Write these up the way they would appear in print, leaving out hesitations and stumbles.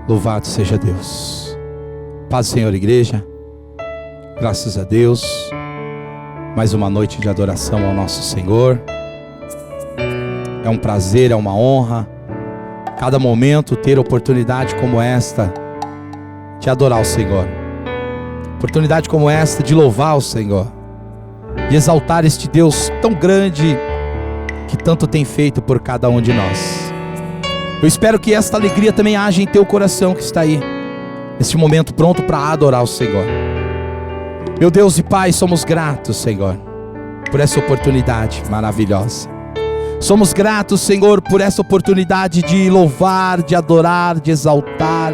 Louvado seja Deus. Paz do Senhor, igreja. Graças a Deus. Mais uma noite de adoração ao nosso Senhor. É um prazer, é uma honra, cada momento ter oportunidade como esta de adorar o Senhor. Oportunidade como esta de louvar o Senhor, de exaltar este Deus tão grande que tanto tem feito por cada um de nós. Eu espero que esta alegria também haja em teu coração que está aí, neste momento pronto para adorar o Senhor. Meu Deus e Pai, somos gratos, Senhor, por essa oportunidade maravilhosa. Somos gratos, Senhor, por essa oportunidade de louvar, de adorar, de exaltar,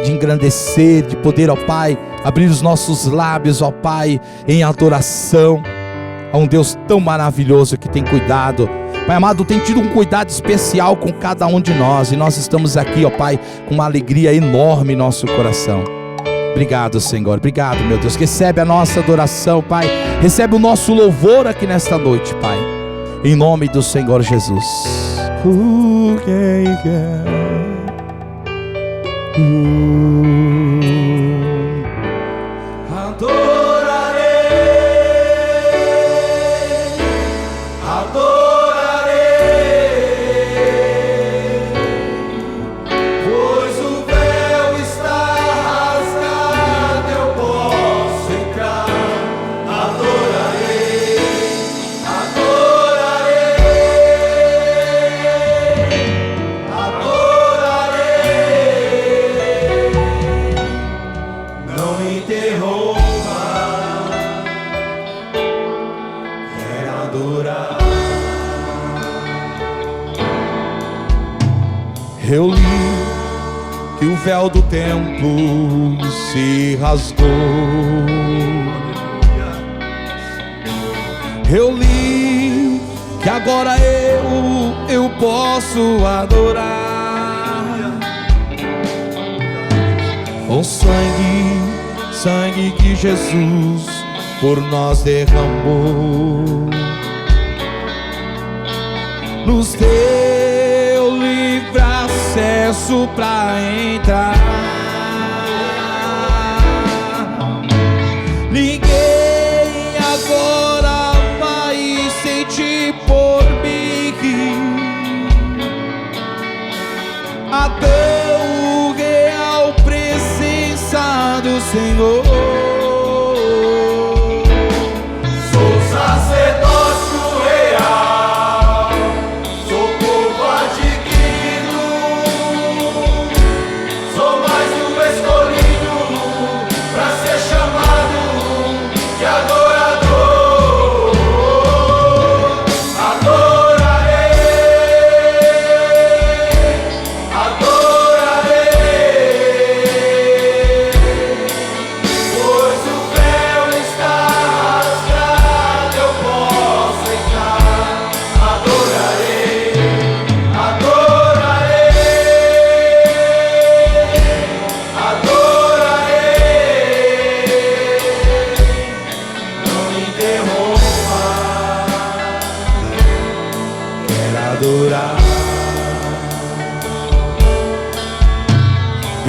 de engrandecer, de poder, ó Pai, abrir os nossos lábios, ó Pai, em adoração a um Deus tão maravilhoso que tem cuidado. Pai amado, tem tido um cuidado especial com cada um de nós, e nós estamos aqui, ó Pai, com uma alegria enorme em nosso coração. Obrigado, Senhor, obrigado, meu Deus. Recebe a nossa adoração, Pai, recebe o nosso louvor aqui nesta noite, Pai, em nome do Senhor Jesus. Eu li que o véu do templo se rasgou. Eu li que agora eu posso adorar. O sangue que Jesus por nós derramou, nos deu livre acesso pra entrar. Ninguém agora vai sentir por mim a tão real presença do Senhor.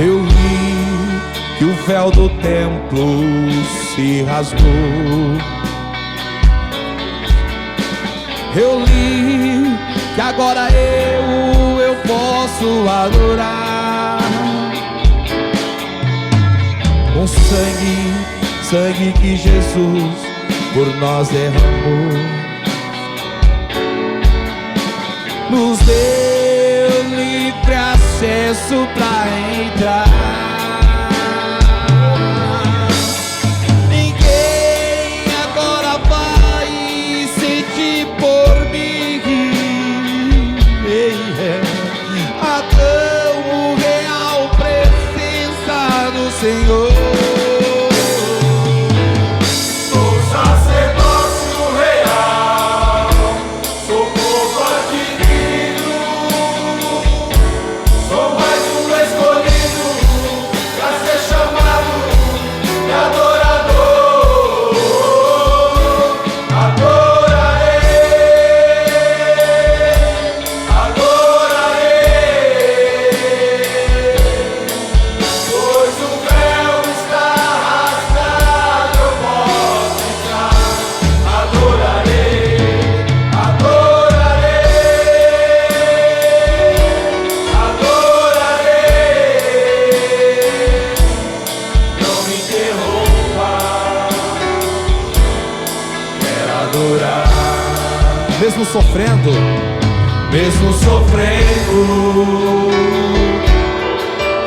Eu li que o véu do templo se rasgou. Eu li que agora eu posso adorar. Com sangue que Jesus por nós derramou, nos deu livre acesso pra entrar. Ninguém agora vai sentir por mim a tão real presença do Senhor. adorar. Mesmo sofrendo, Mesmo sofrendo,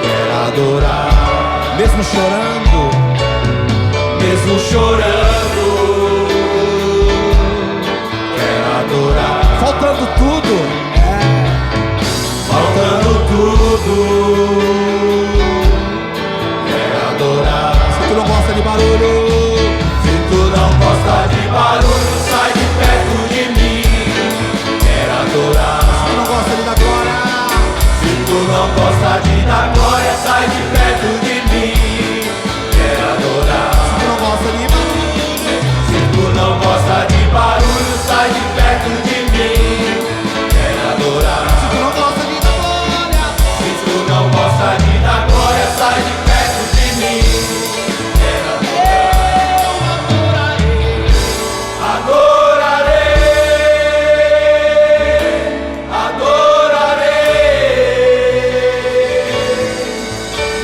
quero adorar. mesmo chorando, Mesmo chorando, quero adorar. faltando tudo, Faltando tudo, quero adorar. se tu não gosta de barulho, Se tu não gosta de barulho, sai de perto de mim. Quero adorar. se tu não gosta de dar glória, Se tu não gosta de dar glória, sai de perto de mim. Quero adorar. se tu não gosta de barulho, Se tu não gosta de barulho, sai de perto de mim. Quero adorar. se tu não gosta de dar glória, Se tu não gosta de dar glória, sai de perto de mim. Quero adorar.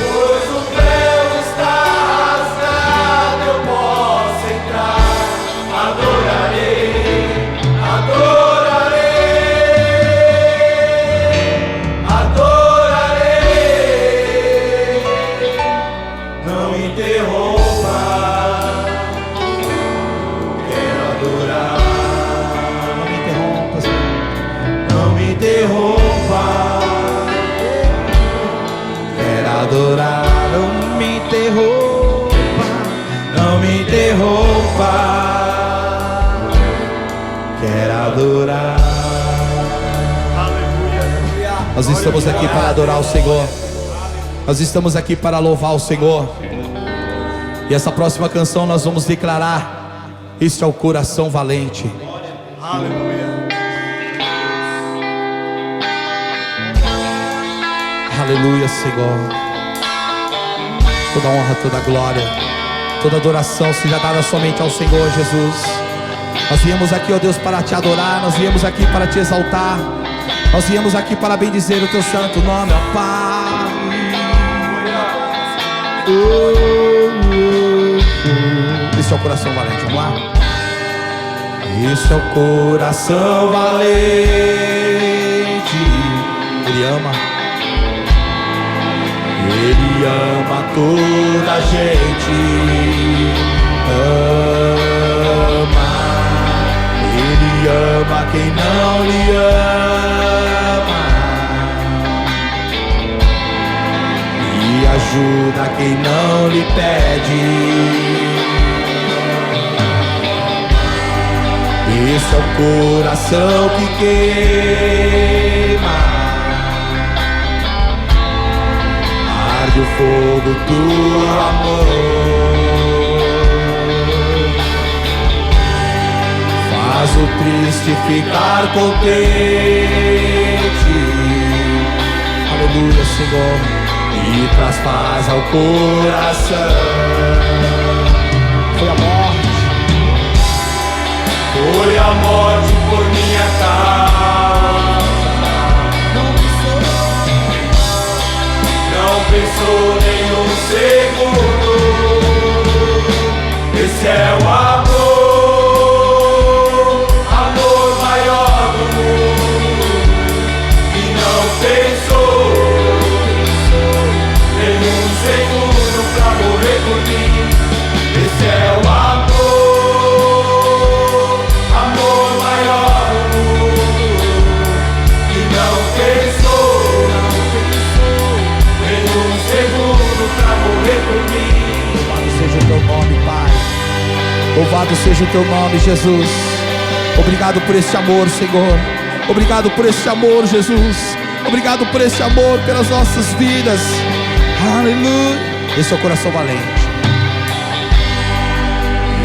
Pois o véu está rasgado, eu posso entrar. Adorarei. Não me interrompa, quero adorar. não me interrompa, Senhor. Não me interrompa, quero adorar. Não me interrompa, Não me interrompa, quero adorar. nós estamos aqui para adorar o Senhor, nós estamos aqui para louvar o Senhor, e essa próxima canção nós vamos declarar: este é o coração valente. Aleluia, Senhor. Toda honra, toda glória, toda adoração seja dada somente ao Senhor Jesus. Nós viemos aqui, ó Deus, para te adorar, nós viemos aqui para te exaltar, nós viemos aqui para bendizer o teu santo nome, ó Pai. Esse é o coração valente, vamos lá? Esse é o coração valente, ele ama. Ele ama toda a gente, ama. Ele ama quem não lhe ama e ajuda quem não lhe pede. Esse é o coração que queima, arde o fogo do amor, faz o triste ficar contente. Aleluia, Senhor. E traz paz ao coração. Foi a morte, Foi a morte por minha causa. Não pensou nem um segundo. Esse é o amor, amor maior do mundo. E não pensou nem um segundo pra morrer por mim. Esse é o amor, amor maior do mundo. E não pensou nem um segundo pra morrer por mim. louvado seja o teu nome, Pai. Louvado seja o teu nome, Jesus. Obrigado por esse amor, Senhor. Obrigado por esse amor, Jesus. Obrigado por esse amor pelas nossas vidas. Aleluia. Esse é o coração valente.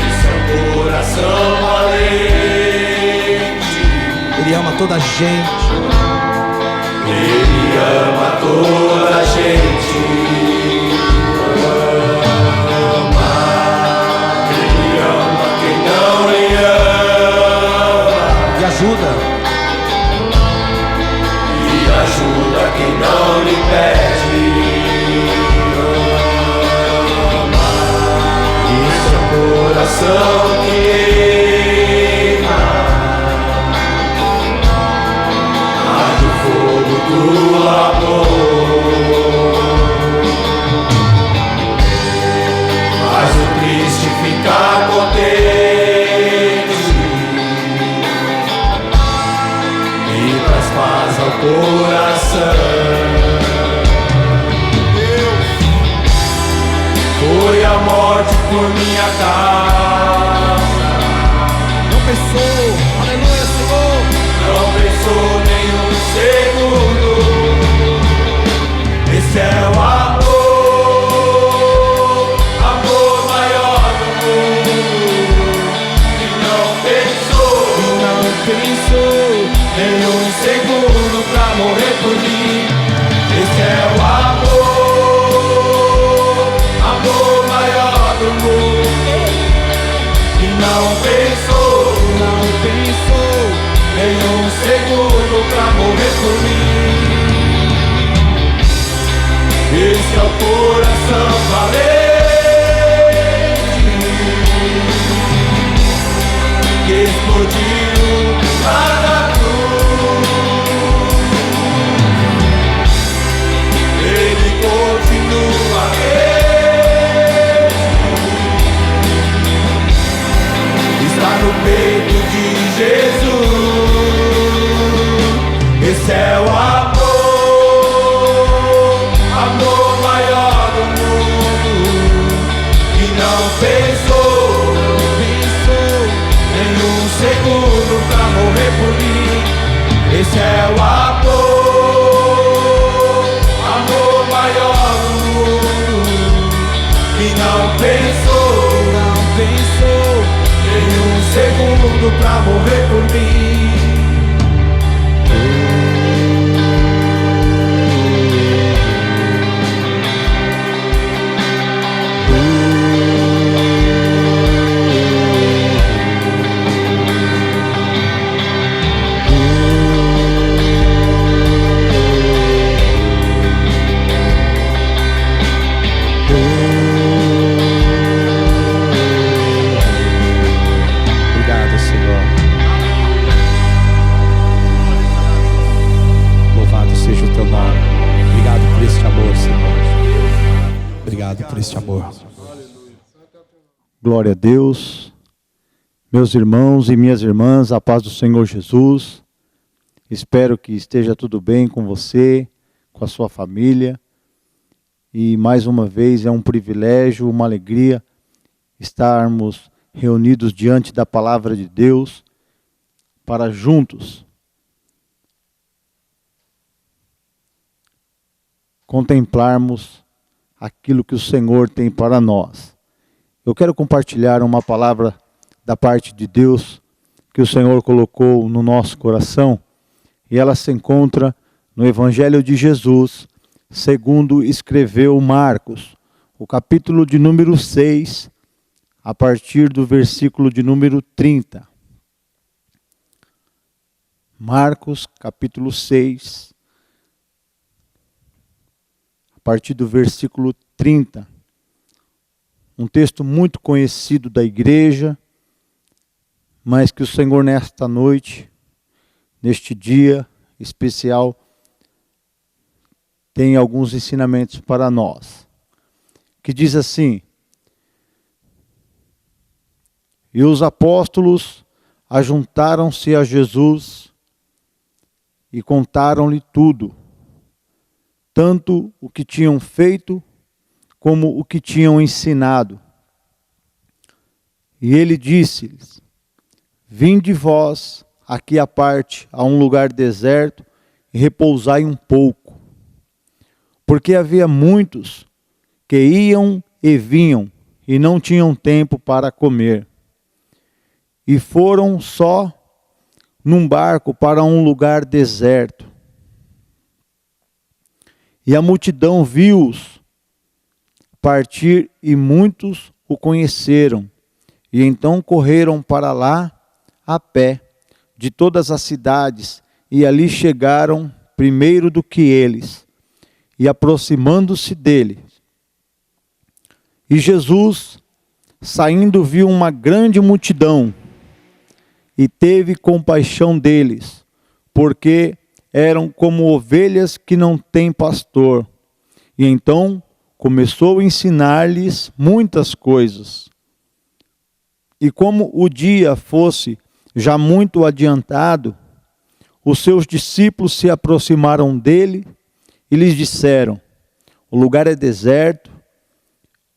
Esse é o coração valente. Ele ama toda a gente. Ele ama toda a gente. Ama. Ele ama quem não lhe ama. E ajuda. E ajuda quem não lhe pede. Ama. Esse é o coração que por mim. Esse é o coração valente que explodiu lá na cruz. Ele continua está no peito de Jesus. Esse é o amor maior do mundo, que não pensou nenhum segundo pra morrer por mim. Esse é o amor maior do mundo, que não pensou nenhum segundo pra morrer por mim. Obrigado, Senhor. Louvado seja o teu nome. Obrigado por este amor, Senhor. Obrigado por este amor. Glória a Deus. Meus irmãos e minhas irmãs, a paz do Senhor Jesus. Espero que esteja tudo bem com você, com a sua família. E mais uma vez é um privilégio, uma alegria estarmos reunidos diante da palavra de Deus para juntos contemplarmos aquilo que o Senhor tem para nós. Eu quero compartilhar uma palavra da parte de Deus que o Senhor colocou no nosso coração, e ela se encontra no Evangelho de Jesus, segundo escreveu Marcos, o capítulo de número 6, a partir do versículo de número 30. Marcos, capítulo 6, a partir do versículo 30. Um texto muito conhecido da igreja, mas que o Senhor nesta noite, neste dia especial, tem alguns ensinamentos para nós. Que diz assim: e os apóstolos ajuntaram-se a Jesus e contaram-lhe tudo, tanto o que tinham feito como o que tinham ensinado. E ele disse-lhes: vinde vós aqui à parte, a um lugar deserto, e repousai um pouco. Porque havia muitos que iam e vinham, e não tinham tempo para comer. E foram só num barco para um lugar deserto. E a multidão viu-os partir, e muitos o conheceram. E então correram para lá a pé, de todas as cidades, e ali chegaram primeiro do que eles. E aproximando-se dele, e Jesus, saindo, viu uma grande multidão, e teve compaixão deles, porque eram como ovelhas que não têm pastor. E então começou a ensinar-lhes muitas coisas. E como o dia fosse já muito adiantado, os seus discípulos se aproximaram dele e lhes disseram: o lugar é deserto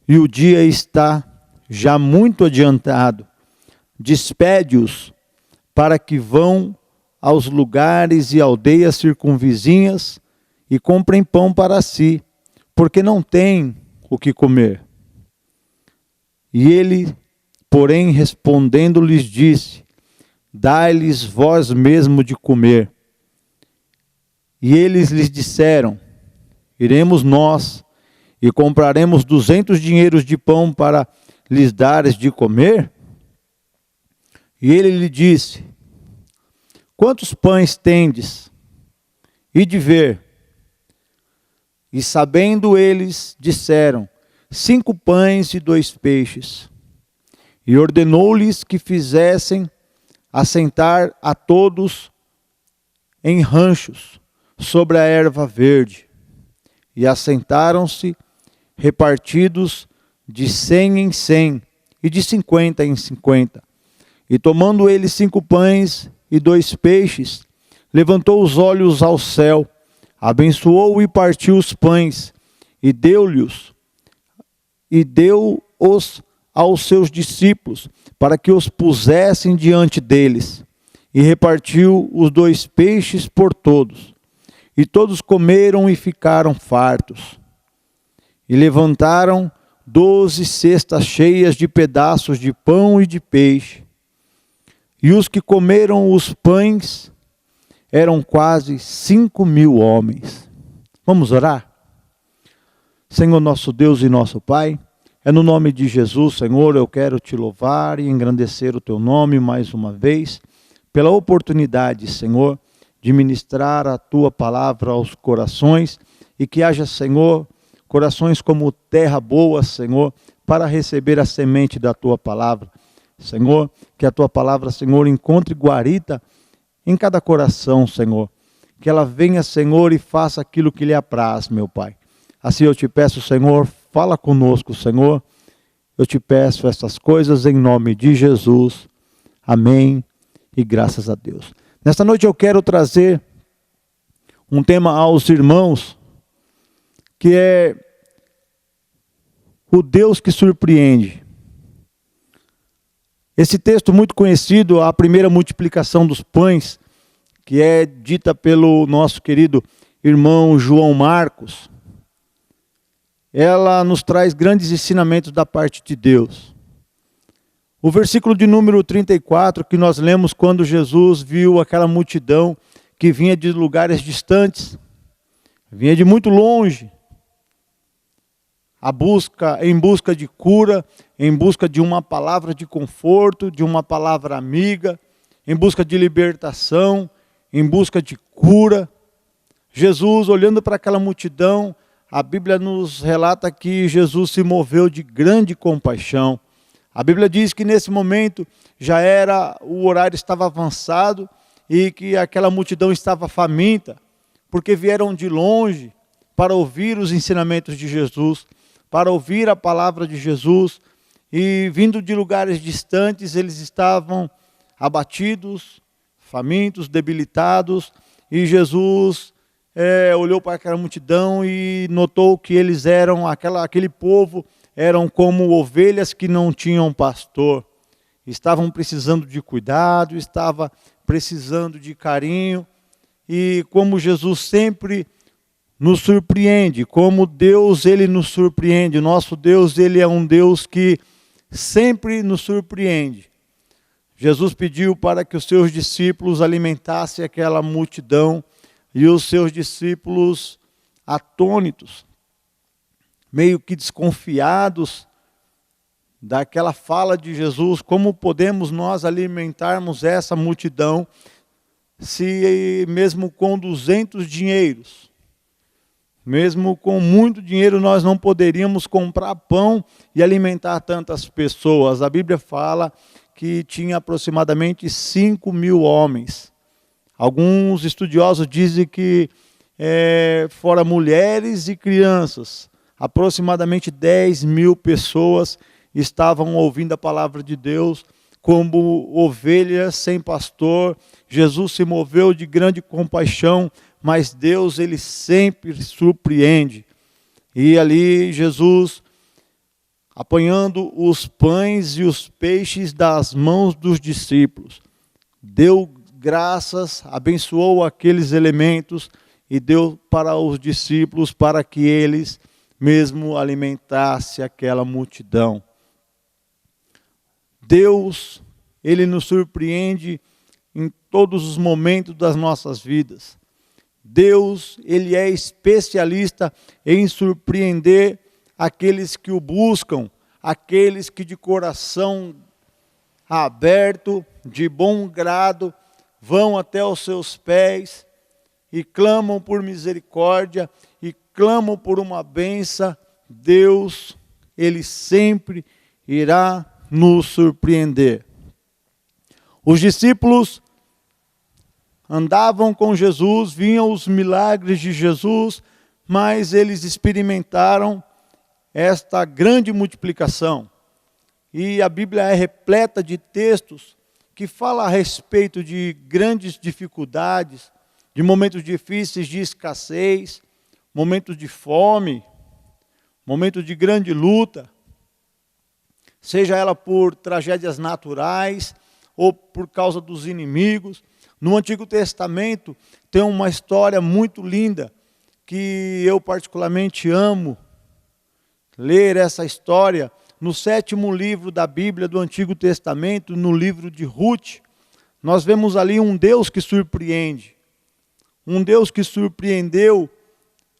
e o dia está já muito adiantado. Despede-os para que vão aos lugares e aldeias circunvizinhas e comprem pão para si, porque não têm o que comer. E ele, porém, respondendo, lhes disse: dai-lhes vós mesmo de comer. E eles lhes disseram: iremos nós e compraremos 200 dinheiros de pão para lhes dares de comer? E ele lhe disse: quantos pães tendes? e de ver. E sabendo eles, disseram: 5 pães e 2 peixes. E ordenou-lhes que fizessem assentar a todos em ranchos, sobre a erva verde. E assentaram-se, repartidos de 100 em 100, e de 50 em 50. E tomando ele 5 pães e 2 peixes, levantou os olhos ao céu, abençoou e partiu os pães, e deu-os aos seus discípulos, para que os pusessem diante deles. E repartiu os 2 peixes por todos. E todos comeram e ficaram fartos. E levantaram 12 cestas cheias de pedaços de pão e de peixe. E os que comeram os pães eram quase 5.000 homens. Vamos orar? Senhor nosso Deus e nosso Pai, é no nome de Jesus, Senhor, eu quero te louvar e engrandecer o teu nome mais uma vez, pela oportunidade, Senhor, de ministrar a tua palavra aos corações, e que haja, Senhor, corações como terra boa, Senhor, para receber a semente da tua palavra. Senhor, que a tua palavra, Senhor, encontre guarita em cada coração, Senhor. Que ela venha, Senhor, e faça aquilo que lhe apraz, meu Pai. Assim eu te peço, Senhor, fala conosco, Senhor. Eu te peço estas coisas em nome de Jesus. Amém e graças a Deus. Nesta noite eu quero trazer um tema aos irmãos, que é o Deus que surpreende. Esse texto muito conhecido, a primeira multiplicação dos pães, que é dita pelo nosso querido irmão João Marcos, ela nos traz grandes ensinamentos da parte de Deus. O versículo de número 34, que nós lemos quando Jesus viu aquela multidão que vinha de lugares distantes, vinha de muito longe, em busca de cura, em busca de uma palavra de conforto, de uma palavra amiga, em busca de libertação, em busca de cura. Jesus, olhando para aquela multidão, a Bíblia nos relata que Jesus se moveu de grande compaixão. A Bíblia diz que nesse momento o horário estava avançado e que aquela multidão estava faminta, porque vieram de longe para ouvir os ensinamentos de Jesus, para ouvir a palavra de Jesus, e vindo de lugares distantes, eles estavam abatidos, famintos, debilitados, e Jesus olhou para aquela multidão e notou que eles eram, aquele povo, eram como ovelhas que não tinham pastor, estavam precisando de cuidado, estavam precisando de carinho, e como Jesus sempre nos surpreende, como Deus, Ele nos surpreende. O nosso Deus, Ele é um Deus que sempre nos surpreende. Jesus pediu para que os seus discípulos alimentassem aquela multidão, e os seus discípulos, atônitos, meio que desconfiados daquela fala de Jesus, como podemos nós alimentarmos essa multidão, se mesmo com 200 dinheiros, mesmo com muito dinheiro, nós não poderíamos comprar pão e alimentar tantas pessoas. A Bíblia fala que tinha aproximadamente 5.000 homens. Alguns estudiosos dizem que, fora mulheres e crianças, aproximadamente 10.000 pessoas estavam ouvindo a palavra de Deus, como ovelhas sem pastor. Jesus se moveu de grande compaixão, mas Deus, Ele sempre surpreende. E ali Jesus, apanhando os pães e os peixes das mãos dos discípulos, deu graças, abençoou aqueles elementos e deu para os discípulos, para que eles mesmo alimentassem aquela multidão. Deus, Ele nos surpreende em todos os momentos das nossas vidas. Deus, Ele é especialista em surpreender aqueles que o buscam, aqueles que de coração aberto, de bom grado, vão até os seus pés e clamam por misericórdia, e clamam por uma bênção, Deus, Ele sempre irá nos surpreender. Os discípulos andavam com Jesus, viam os milagres de Jesus, mas eles experimentaram esta grande multiplicação. E a Bíblia é repleta de textos que falam a respeito de grandes dificuldades, de momentos difíceis de escassez, momentos de fome, momentos de grande luta, seja ela por tragédias naturais ou por causa dos inimigos. No Antigo Testamento tem uma história muito linda, que eu particularmente amo ler essa história, no 7º livro da Bíblia do Antigo Testamento, no livro de Ruth. Nós vemos ali um Deus que surpreende, um Deus que surpreendeu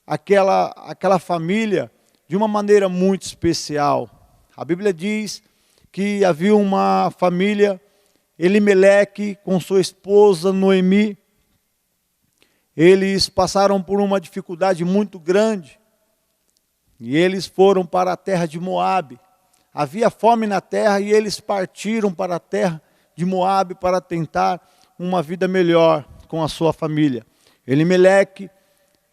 aquela família de uma maneira muito especial. A Bíblia diz que havia uma família, Elimeleque com sua esposa Noemi. Eles passaram por uma dificuldade muito grande e eles foram para a terra de Moabe. Havia fome na terra e eles partiram para a terra de Moabe para tentar uma vida melhor com a sua família. Elimeleque,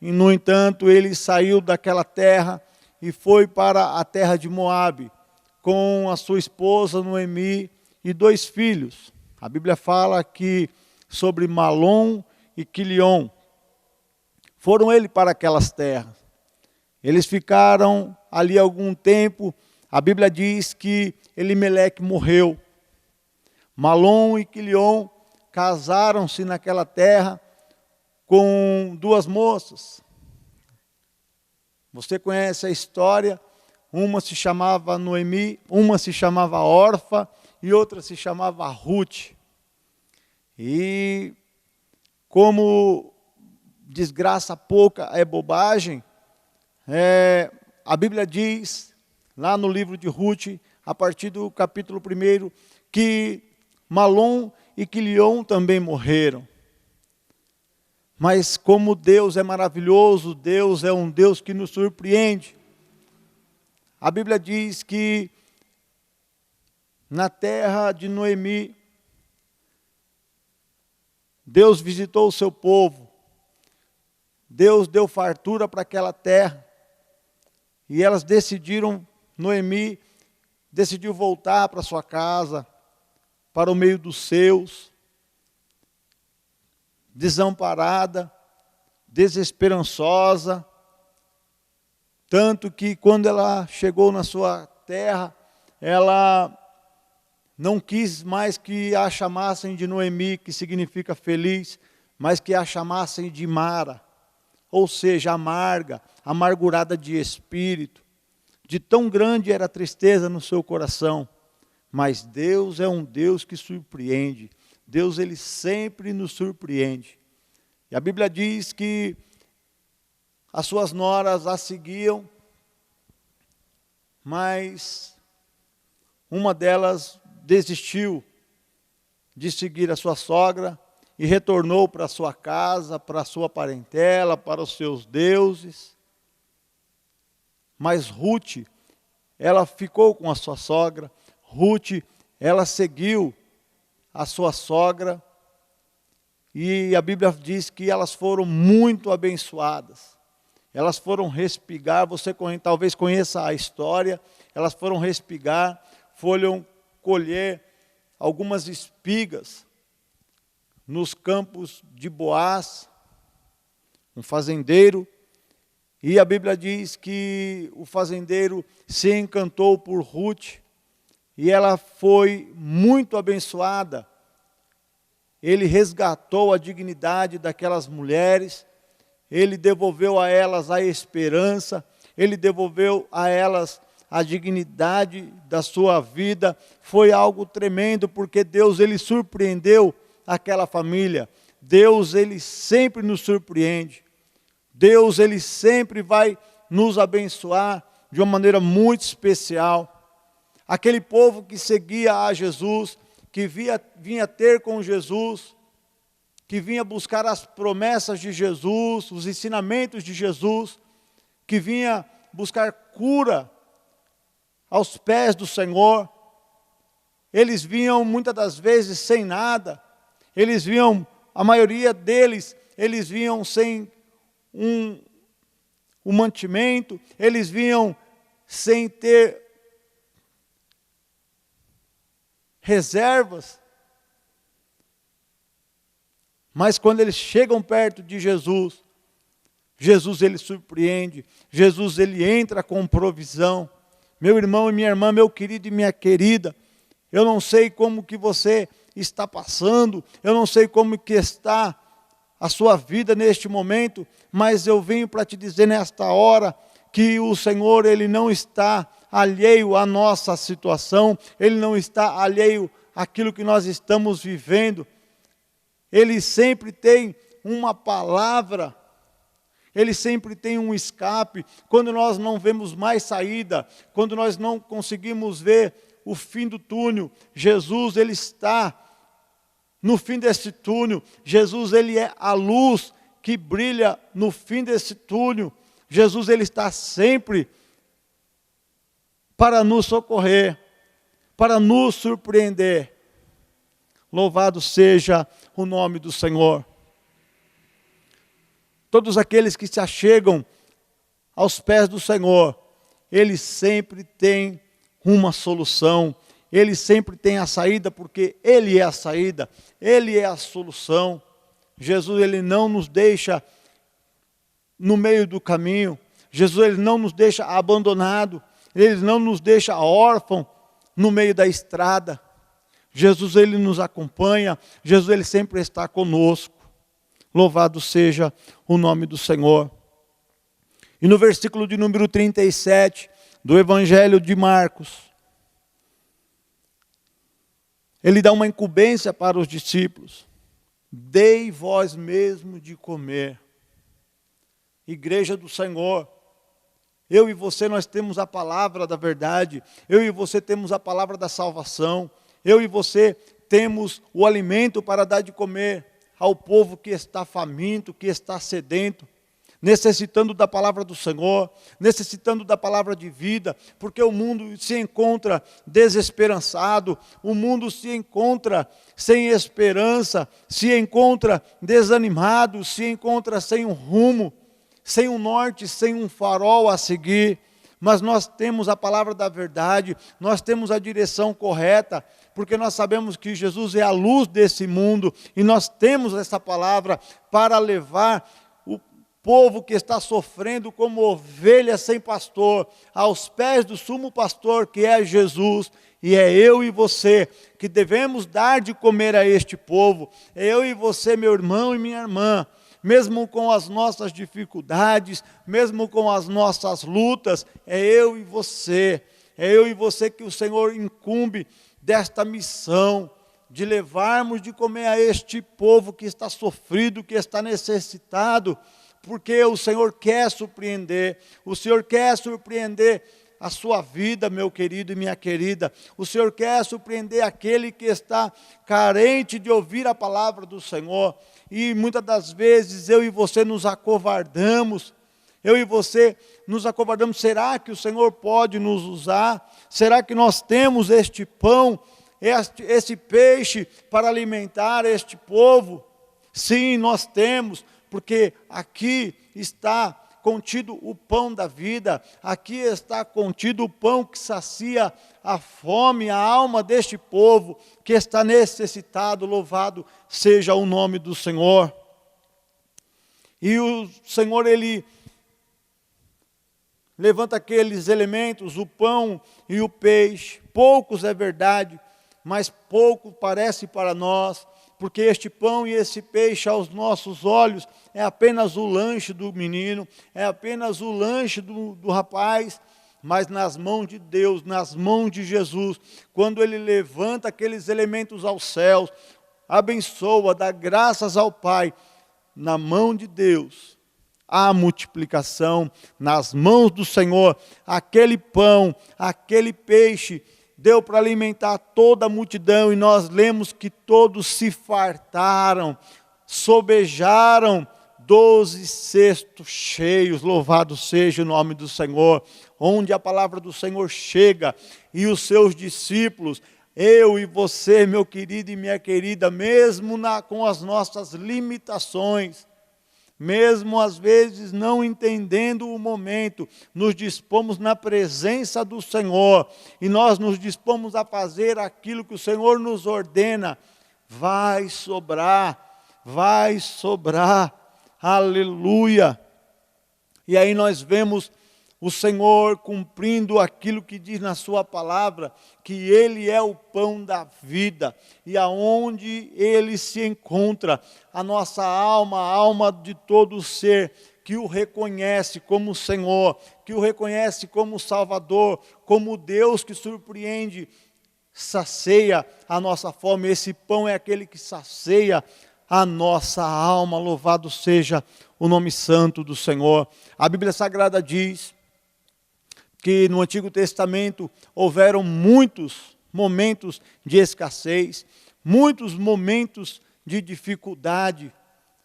no entanto, ele saiu daquela terra e foi para a terra de Moabe com a sua esposa Noemi e 2 filhos. A Bíblia fala que sobre Malom e Quilion. Foram ele para aquelas terras. Eles ficaram ali algum tempo. A Bíblia diz que Elimeleque morreu. Malom e Quilion casaram-se naquela terra com 2 moças. Você conhece a história? Uma se chamava Noemi, uma se chamava Orfa e outra se chamava Ruth. E como desgraça pouca é bobagem, a Bíblia diz, lá no livro de Ruth, a partir do capítulo 1, que Malom e Quilion também morreram. Mas como Deus é maravilhoso, Deus é um Deus que nos surpreende. A Bíblia diz que na terra de Noemi, Deus visitou o seu povo. Deus deu fartura para aquela terra. E elas decidiram, Noemi decidiu voltar para sua casa, para o meio dos seus, desamparada, desesperançosa, tanto que quando ela chegou na sua terra, ela não quis mais que a chamassem de Noemi, que significa feliz, mas que a chamassem de Mara, ou seja, amarga, amargurada de espírito. De tão grande era a tristeza no seu coração. Mas Deus é um Deus que surpreende. Deus, Ele sempre nos surpreende. E a Bíblia diz que as suas noras a seguiam, mas uma delas desistiu de seguir a sua sogra e retornou para a sua casa, para a sua parentela, para os seus deuses. Mas Ruth, ela ficou com a sua sogra. Ruth, ela seguiu a sua sogra. E a Bíblia diz que elas foram muito abençoadas. Elas foram respigar, você talvez conheça a história. Elas foram respigar, foram colher algumas espigas nos campos de Boaz, um fazendeiro. E a Bíblia diz que o fazendeiro se encantou por Ruth e ela foi muito abençoada. Ele resgatou a dignidade daquelas mulheres, ele devolveu a elas a esperança, ele devolveu a elas a dignidade da sua vida. Foi algo tremendo, porque Deus, Ele surpreendeu aquela família. Deus, Ele sempre nos surpreende. Deus, Ele sempre vai nos abençoar de uma maneira muito especial. Aquele povo que seguia a Jesus, que vinha ter com Jesus, que vinha buscar as promessas de Jesus, os ensinamentos de Jesus, que vinha buscar cura aos pés do Senhor. Eles vinham muitas das vezes sem nada, eles vinham, a maioria deles, eles vinham sem um mantimento, eles vinham sem ter reservas. Mas quando eles chegam perto de Jesus, Jesus ele surpreende, Jesus ele entra com provisão. Meu irmão e minha irmã, meu querido e minha querida, eu não sei como que você está passando, eu não sei como que está a sua vida neste momento, mas eu venho para te dizer nesta hora que o Senhor ele não está alheio à nossa situação, ele não está alheio àquilo que nós estamos vivendo. Ele sempre tem uma palavra, ele sempre tem um escape. Quando nós não vemos mais saída, quando nós não conseguimos ver o fim do túnel, Jesus ele está no fim desse túnel. Jesus ele é a luz que brilha no fim desse túnel. Jesus ele está sempre para nos socorrer, para nos surpreender. Louvado seja o nome do Senhor. Todos aqueles que se achegam aos pés do Senhor, eles sempre têm uma solução, eles sempre têm a saída, porque Ele é a saída, Ele é a solução. Jesus ele não nos deixa no meio do caminho, Jesus ele não nos deixa abandonado, Ele não nos deixa órfão no meio da estrada. Jesus ele nos acompanha, Jesus ele sempre está conosco. Louvado seja o nome do Senhor. E no versículo de número 37 do Evangelho de Marcos, ele dá uma incumbência para os discípulos: dei vós mesmo de comer. Igreja do Senhor, eu e você nós temos a palavra da verdade, eu e você temos a palavra da salvação, eu e você temos o alimento para dar de comer ao povo que está faminto, que está sedento, necessitando da palavra do Senhor, necessitando da palavra de vida, porque o mundo se encontra desesperançado, o mundo se encontra sem esperança, se encontra desanimado, se encontra sem um rumo, sem um norte, sem um farol a seguir. Mas nós temos a palavra da verdade, nós temos a direção correta, porque nós sabemos que Jesus é a luz desse mundo, e nós temos essa palavra para levar o povo que está sofrendo como ovelha sem pastor, aos pés do sumo pastor que é Jesus, e é eu e você que devemos dar de comer a este povo, é eu e você, meu irmão e minha irmã, mesmo com as nossas dificuldades, mesmo com as nossas lutas, é eu e você que o Senhor incumbe desta missão, de levarmos de comer a este povo que está sofrido, que está necessitado, porque o Senhor quer surpreender, o Senhor quer surpreender a sua vida, meu querido e minha querida, o Senhor quer surpreender aquele que está carente de ouvir a palavra do Senhor, e muitas das vezes eu e você nos acovardamos, será que o Senhor pode nos usar? Será que nós temos este pão, esse peixe para alimentar este povo? Sim, nós temos, porque aqui está contido o pão da vida, aqui está contido o pão que sacia a fome, a alma deste povo que está necessitado. Louvado seja o nome do Senhor. E o Senhor ele levanta aqueles elementos, o pão e o peixe, poucos é verdade, mas pouco parece para nós, porque este pão e esse peixe aos nossos olhos é apenas o lanche do menino, é apenas o lanche do rapaz, mas nas mãos de Deus, nas mãos de Jesus, quando Ele levanta aqueles elementos aos céus, abençoa, dá graças ao Pai, na mão de Deus, a multiplicação, nas mãos do Senhor, aquele pão, aquele peixe, deu para alimentar toda a multidão, e nós lemos que todos se fartaram, sobejaram 12 cestos cheios, louvado seja o nome do Senhor, onde a palavra do Senhor chega, e os seus discípulos, eu e você, meu querido e minha querida, mesmo com as nossas limitações, mesmo às vezes não entendendo o momento, nos dispomos na presença do Senhor, e nós nos dispomos a fazer aquilo que o Senhor nos ordena, vai sobrar, aleluia. E aí nós vemos o Senhor cumprindo aquilo que diz na sua palavra, que Ele é o pão da vida, e aonde Ele se encontra, a nossa alma, a alma de todo ser, que o reconhece como Senhor, que o reconhece como Salvador, como Deus que surpreende, sacia a nossa fome. Esse pão é aquele que sacia a nossa alma, louvado seja o nome santo do Senhor. A Bíblia Sagrada diz que no Antigo Testamento houveram muitos momentos de escassez, muitos momentos de dificuldade,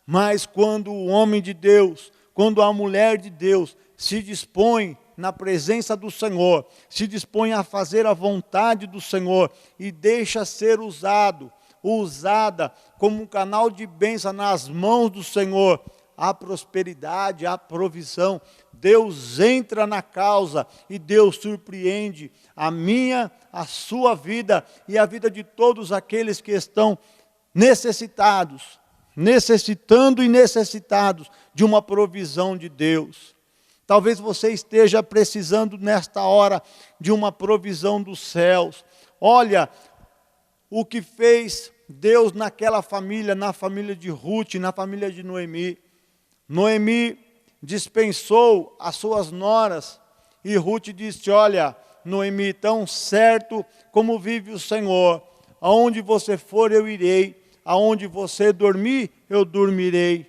mas quando o homem de Deus, quando a mulher de Deus se dispõe na presença do Senhor, se dispõe a fazer a vontade do Senhor e deixa ser usada como um canal de bênção nas mãos do Senhor, a prosperidade, a provisão, Deus entra na causa e Deus surpreende a minha, a sua vida e a vida de todos aqueles que estão necessitando de uma provisão de Deus. Talvez você esteja precisando nesta hora de uma provisão dos céus. Olha o que fez Deus naquela família, na família de Ruth, na família de Noemi. Noemi dispensou as suas noras e Ruth disse: olha, Noemi, tão certo como vive o Senhor, aonde você for eu irei, aonde você dormir eu dormirei,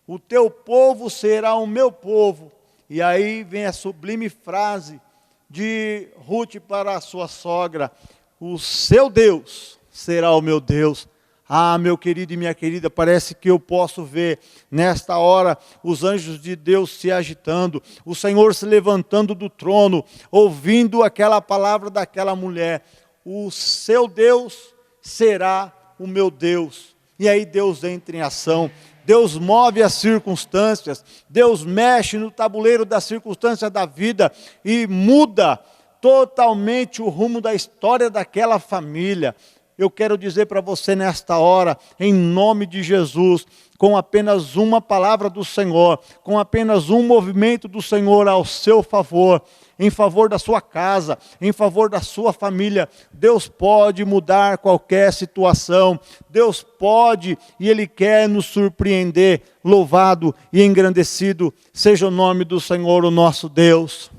o teu povo será o meu povo. E aí vem a sublime frase de Ruth para a sua sogra: o seu Deus será o meu Deus. Ah, meu querido e minha querida, parece que eu posso ver nesta hora os anjos de Deus se agitando, o Senhor se levantando do trono, ouvindo aquela palavra daquela mulher: o seu Deus será o meu Deus. E aí Deus entra em ação, Deus move as circunstâncias, Deus mexe no tabuleiro das circunstâncias da vida e muda totalmente o rumo da história daquela família. Eu quero dizer para você nesta hora, em nome de Jesus, com apenas uma palavra do Senhor, com apenas um movimento do Senhor ao seu favor, em favor da sua casa, em favor da sua família, Deus pode mudar qualquer situação, Deus pode e Ele quer nos surpreender. Louvado e engrandecido seja o nome do Senhor, o nosso Deus.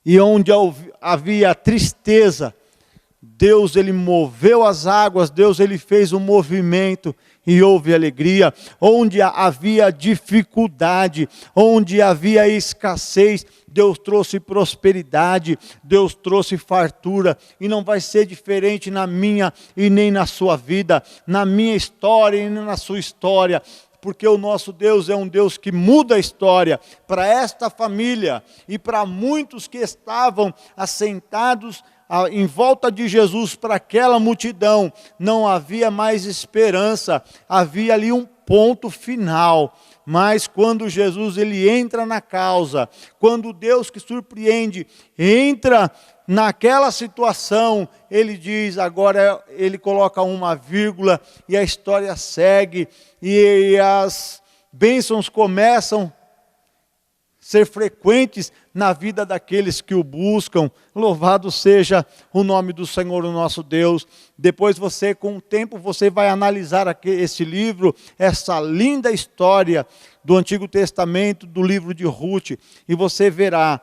E onde havia tristeza, Deus, Ele moveu as águas, Deus, Ele fez um movimento e houve alegria. Onde havia dificuldade, onde havia escassez, Deus trouxe prosperidade, Deus trouxe fartura. E não vai ser diferente na minha e nem na sua vida, na minha história e nem na sua história. Porque o nosso Deus é um Deus que muda a história para esta família e para muitos que estavam assentados em volta de Jesus. Para aquela multidão não havia mais esperança, havia ali um ponto final. Mas quando Jesus ele entra na causa, quando Deus que surpreende entra naquela situação, ele diz, agora ele coloca uma vírgula e a história segue e as bênçãos começam a ser frequentes na vida daqueles que o buscam. Louvado seja o nome do Senhor, o nosso Deus. Depois você, com o tempo, você vai analisar esse livro, essa linda história do Antigo Testamento, do livro de Ruth, e você verá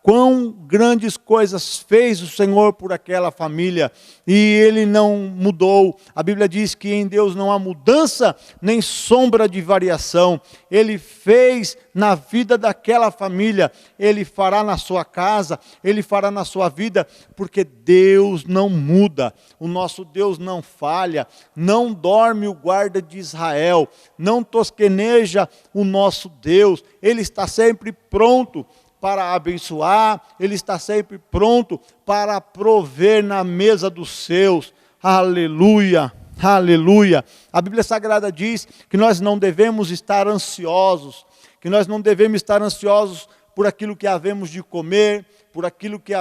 quão grandes coisas fez o Senhor por aquela família, e Ele não mudou. A Bíblia diz que em Deus não há mudança, nem sombra de variação. Ele fez na vida daquela família, Ele fará na sua casa, Ele fará na sua vida, porque Deus não muda, o nosso Deus não falha, não dorme o guarda de Israel, não tosqueneja o nosso Deus, Ele está sempre pronto para abençoar, Ele está sempre pronto para prover na mesa dos seus. Aleluia, aleluia. A Bíblia Sagrada diz que nós não devemos estar ansiosos, que nós não devemos estar ansiosos por aquilo que havemos de comer, por aquilo que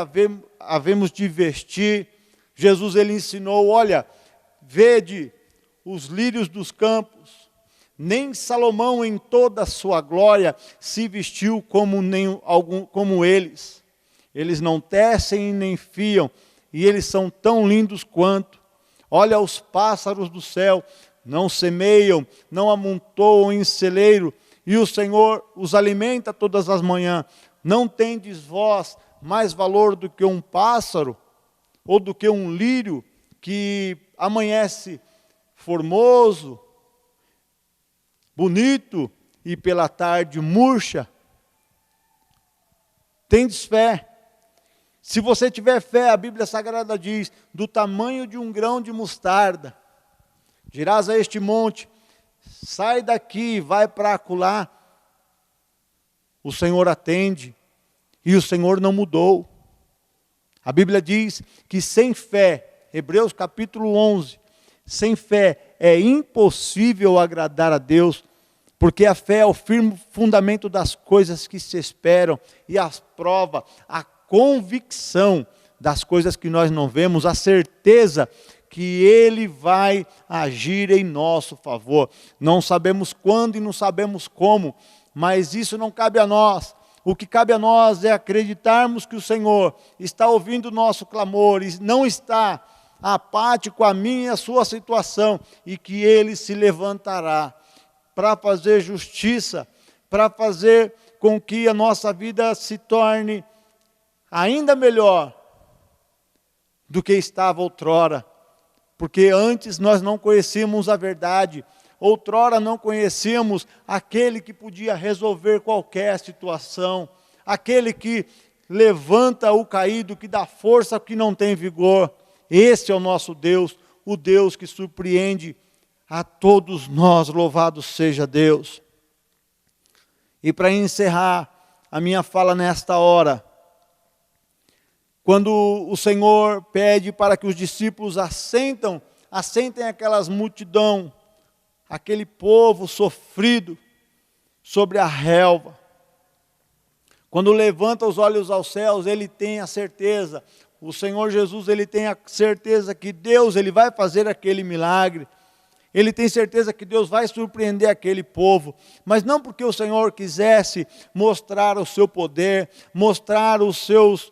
havemos de vestir. Jesus, Ele ensinou, olha, vede os lírios dos campos, nem Salomão em toda a sua glória se vestiu como eles. Eles não tecem nem fiam, e eles são tão lindos quanto. Olha os pássaros do céu, não semeiam, não amontoam em celeiro, e o Senhor os alimenta todas as manhãs. Não tendes vós mais valor do que um pássaro, ou do que um lírio que amanhece formoso, bonito, e pela tarde murcha? Tendes fé. Se você tiver fé, a Bíblia Sagrada diz, do tamanho de um grão de mostarda, dirás a este monte, sai daqui, vai para acolá. O Senhor atende, e o Senhor não mudou. A Bíblia diz que sem fé, Hebreus capítulo 11, sem fé é impossível agradar a Deus, porque a fé é o firme fundamento das coisas que se esperam, e a prova, a convicção das coisas que nós não vemos, a certeza que Ele vai agir em nosso favor. Não sabemos quando e não sabemos como, mas isso não cabe a nós. O que cabe a nós é acreditarmos que o Senhor está ouvindo o nosso clamor e não está apático a minha e a sua situação, e que Ele se levantará para fazer justiça, para fazer com que a nossa vida se torne ainda melhor do que estava outrora, porque antes nós não conhecíamos a verdade, outrora não conhecíamos aquele que podia resolver qualquer situação, aquele que levanta o caído, que dá força ao que não tem vigor. Esse é o nosso Deus, o Deus que surpreende a todos nós, louvado seja Deus. E para encerrar a minha fala nesta hora, quando o Senhor pede para que os discípulos assentem aquelas multidão, aquele povo sofrido sobre a relva, quando levanta os olhos aos céus, ele tem a certeza, o Senhor Jesus, ele tem a certeza que Deus, ele vai fazer aquele milagre, ele tem certeza que Deus vai surpreender aquele povo, mas não porque o Senhor quisesse mostrar o seu poder, mostrar os seus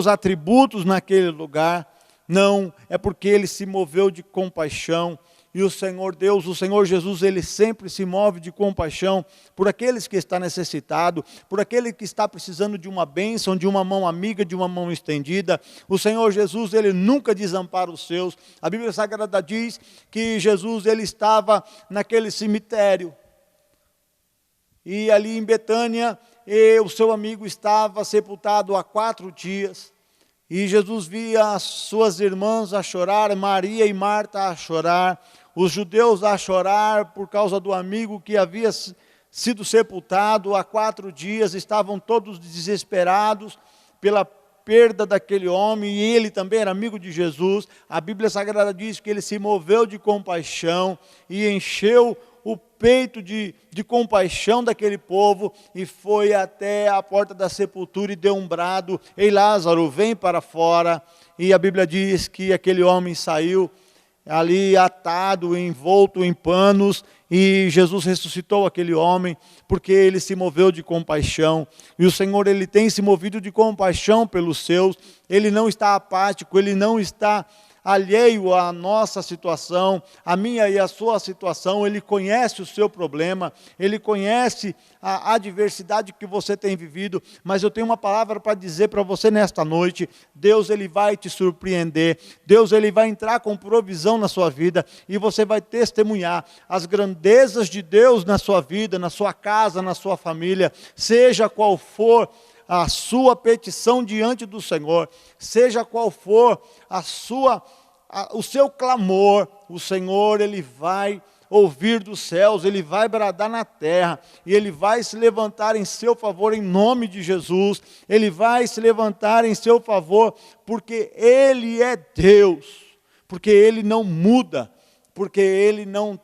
atributos naquele lugar, não, é porque ele se moveu de compaixão. E o Senhor Deus, o Senhor Jesus, Ele sempre se move de compaixão por aqueles que estão necessitados, por aquele que está precisando de uma bênção, de uma mão amiga, de uma mão estendida. O Senhor Jesus, Ele nunca desampara os seus. A Bíblia Sagrada diz que Jesus, Ele estava naquele cemitério, e ali em Betânia, o seu amigo estava sepultado há 4 dias. E Jesus via as suas irmãs a chorar, Maria e Marta a chorar, os judeus a chorar por causa do amigo que havia sido sepultado há 4 dias, estavam todos desesperados pela perda daquele homem, e ele também era amigo de Jesus. A Bíblia Sagrada diz que ele se moveu de compaixão e encheu o peito de compaixão daquele povo, e foi até a porta da sepultura e deu um brado: ei Lázaro, vem para fora. E a Bíblia diz que aquele homem saiu ali atado, envolto em panos, e Jesus ressuscitou aquele homem, porque ele se moveu de compaixão. E o Senhor, Ele tem se movido de compaixão pelos seus. Ele não está apático, Ele não está alheio à nossa situação, a minha e a sua situação. Ele conhece o seu problema, Ele conhece a adversidade que você tem vivido, mas eu tenho uma palavra para dizer para você nesta noite. Deus, Ele vai te surpreender, Deus, Ele vai entrar com provisão na sua vida, e você vai testemunhar as grandezas de Deus na sua vida, na sua casa, na sua família, seja qual for a sua petição diante do Senhor, seja qual for o seu clamor, o Senhor, Ele vai ouvir dos céus, Ele vai bradar na terra, e Ele vai se levantar em seu favor em nome de Jesus. Ele vai se levantar em seu favor, porque Ele é Deus, porque Ele não muda, porque Ele não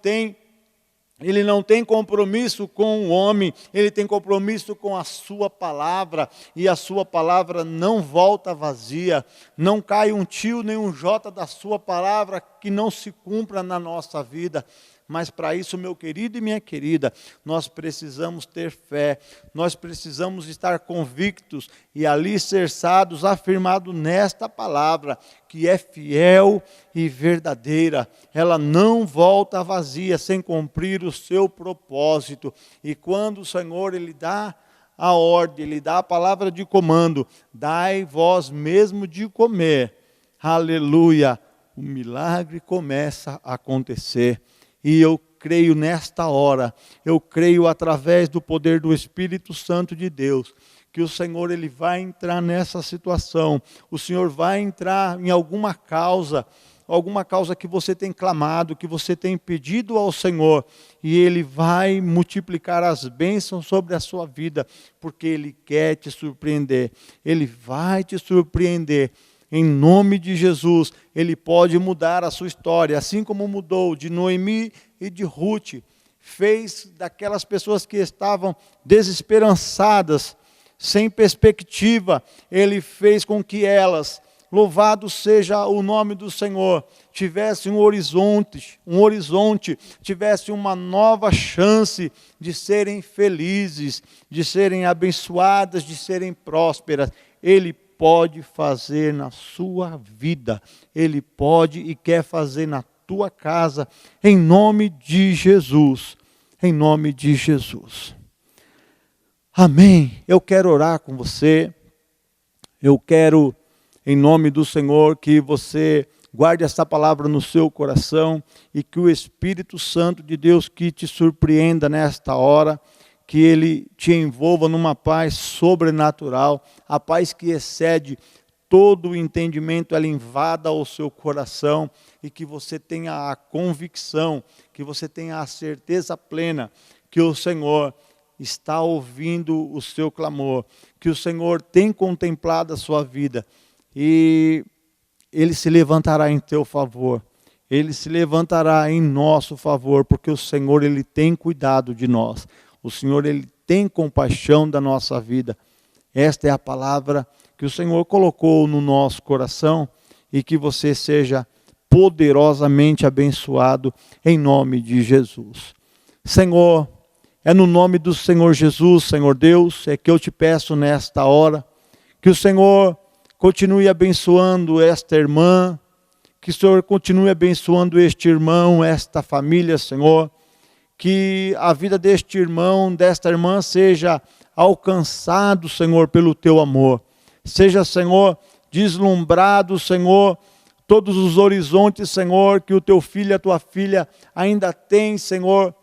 tem compromisso com o homem, Ele tem compromisso com a sua palavra, e a sua palavra não volta vazia, não cai um tio nem um jota da sua palavra que não se cumpra na nossa vida. Mas para isso, meu querido e minha querida, nós precisamos ter fé, nós precisamos estar convictos e alicerçados, afirmados nesta palavra, que é fiel e verdadeira. Ela não volta vazia sem cumprir o seu propósito. E quando o Senhor, Ele dá a ordem, Ele dá a palavra de comando, dai vós mesmo de comer, aleluia, o milagre começa a acontecer. E eu creio nesta hora, eu creio através do poder do Espírito Santo de Deus, que o Senhor, Ele vai entrar nessa situação. O Senhor vai entrar em alguma causa que você tem clamado, que você tem pedido ao Senhor, e Ele vai multiplicar as bênçãos sobre a sua vida, porque Ele quer te surpreender. Ele vai te surpreender. Em nome de Jesus, Ele pode mudar a sua história, assim como mudou de Noemi e de Ruth, fez daquelas pessoas que estavam desesperançadas, sem perspectiva, Ele fez com que elas, louvado seja o nome do Senhor, tivessem um horizonte, tivessem uma nova chance de serem felizes, de serem abençoadas, de serem prósperas. Ele pode fazer na sua vida, Ele pode e quer fazer na tua casa, em nome de Jesus, em nome de Jesus. Amém. Eu quero orar com você, eu quero, em nome do Senhor, que você guarde essa palavra no seu coração, e que o Espírito Santo de Deus que te surpreenda nesta hora, que Ele te envolva numa paz sobrenatural, a paz que excede todo o entendimento, ela invada o seu coração, e que você tenha a convicção, que você tenha a certeza plena, que o Senhor está ouvindo o seu clamor, que o Senhor tem contemplado a sua vida, e Ele se levantará em teu favor, Ele se levantará em nosso favor, porque o Senhor, Ele tem cuidado de nós. O Senhor, Ele tem compaixão da nossa vida. Esta é a palavra que o Senhor colocou no nosso coração, e que você seja poderosamente abençoado em nome de Jesus. Senhor, é no nome do Senhor Jesus, Senhor Deus, é que eu te peço nesta hora, que o Senhor continue abençoando esta irmã, que o Senhor continue abençoando este irmão, esta família, Senhor, que a vida deste irmão, desta irmã seja alcançado, Senhor, pelo teu amor. Seja, Senhor, deslumbrado, Senhor, todos os horizontes, Senhor, que o teu filho e a tua filha ainda têm, Senhor,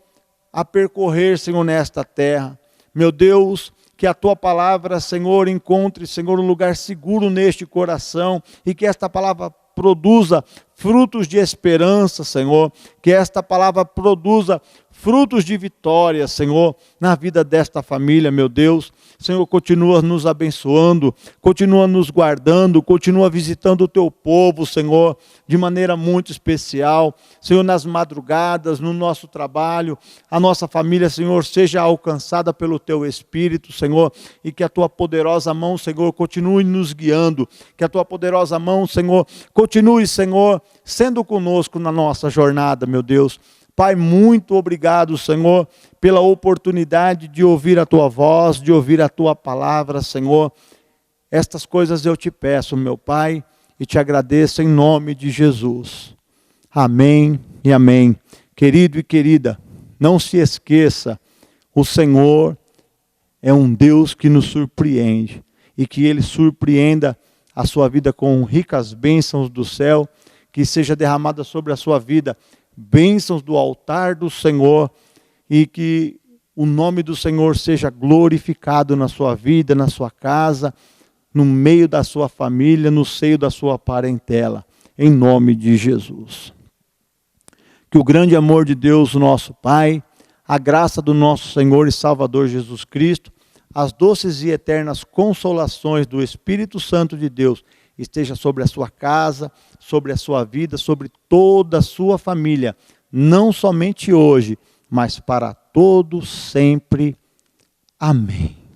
a percorrer, Senhor, nesta terra. Meu Deus, que a tua palavra, Senhor, encontre, Senhor, um lugar seguro neste coração, e que esta palavra produza frutos de esperança, Senhor, que esta palavra produza frutos de vitória, Senhor, na vida desta família, meu Deus. Senhor, continua nos abençoando, continua nos guardando, continua visitando o teu povo, Senhor, de maneira muito especial. Senhor, nas madrugadas, no nosso trabalho, a nossa família, Senhor, seja alcançada pelo teu Espírito, Senhor, e que a tua poderosa mão, Senhor, continue nos guiando, que a tua poderosa mão, Senhor, continue, Senhor, sendo conosco na nossa jornada, meu Deus. Pai, muito obrigado, Senhor, pela oportunidade de ouvir a tua voz, de ouvir a tua palavra, Senhor. Estas coisas eu te peço, meu Pai, e te agradeço em nome de Jesus. Amém e amém. Querido e querida, não se esqueça, o Senhor é um Deus que nos surpreende, e que Ele surpreenda a sua vida com ricas bênçãos do céu, que seja derramada sobre a sua vida bênçãos do altar do Senhor, e que o nome do Senhor seja glorificado na sua vida, na sua casa, no meio da sua família, no seio da sua parentela, em nome de Jesus. Que o grande amor de Deus, nosso Pai, a graça do nosso Senhor e Salvador Jesus Cristo, as doces e eternas consolações do Espírito Santo de Deus esteja sobre a sua casa, sobre a sua vida, sobre toda a sua família, não somente hoje, mas para todos sempre. Amém.